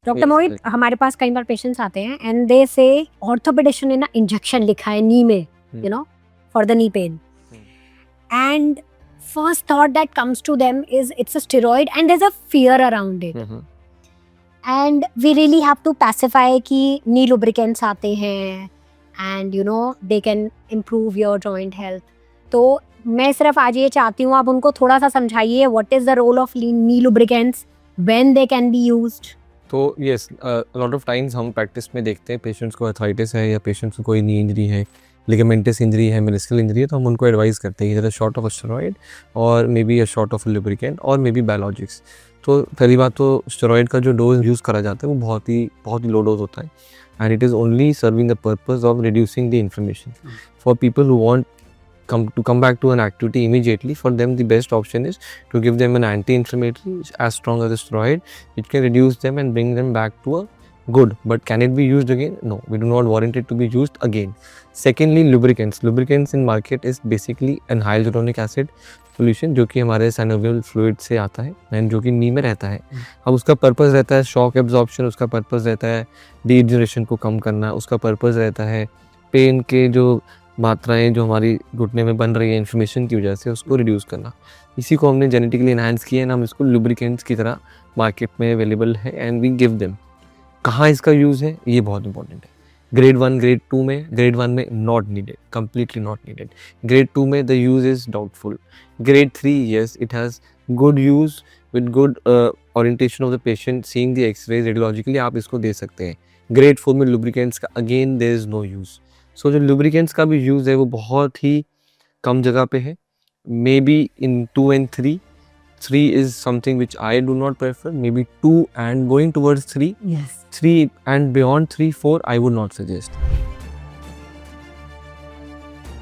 Doctor मोहित, हमारे पास कई बार patients आते हैं एंड दे से ऑर्थोपेडिशन ने ना इंजेक्शन लिखा है नी में, you know, for the knee pain, and first thought that comes to them is it's a steroid and there's a fear around it. And we really have to pacify कि knee lubricants आते हैं and you know they can improve your joint health. तो मैं सिर्फ आज ये चाहती हूँ आप उनको थोड़ा सा समझाइए what is the role of knee lubricants, when they can be used. तो यस, लॉट ऑफ टाइम्स हम प्रैक्टिस में देखते हैं पेशेंट्स को अर्थराइटिस है या पेशेंट्स को कोई नी इंजरी है, लिगामेंटस इंजरी है, मेनिस्कल इंजरी है, तो हम उनको एडवाइस करते हैं इधर शॉर्ट ऑफ स्टेरॉइड और may be a short of lubricant और मे बी बायोलॉजिक्स. तो पहली बात तो स्टेरॉइड का जो डोज यूज़ करा जाता है वो बहुत ही लो डोज होता है and it is only serving the purpose of reducing the inflammation. For people who want to come back to an activity immediately, for them the best option is to give them an anti-inflammatory as strong as a steroid which can reduce them and bring them back to a good. But can it be used again? No, we do not warrant it to be used again. Secondly, lubricants in market is basically an hyaluronic acid solution जो कि हमारे synovial fluid से आता है and जो कि नी में रहता है. अब उसका पर्पस रहता है शॉक एब्जॉर्प्शन, उसका पर्पस रहता है डीजनरेशन को कम करना, उसका पर्पस रहता है पेन के जो मात्राएं जो हमारी घुटने में बन रही है इन्फ्लेमेशन की वजह से उसको रिड्यूस करना. इसी को हमने जेनेटिकली इन्हांस किया है, हम इसको लुब्रिकेंट्स की तरह मार्केट में अवेलेबल है एंड वी गिव देम. कहाँ इसका यूज़ है ये बहुत इंपॉर्टेंट है. ग्रेड 1 ग्रेड 2 में, ग्रेड 1 में not needed, completely not needed. Grade 2 में the use is doubtful. Grade 3 yes it has good use with good orientation of the patient, seeing the x-rays radiologically आप इसको दे सकते हैं. ग्रेड 4 में lubricants का again there is no use. So जो lubricants का भी यूज़ है वो बहुत ही कम जगह पे है. May be in 2 and 3. 3 is something which I do not prefer. Maybe 2 and going towards 3. Yes. 3 and beyond 3, 4 I would not suggest.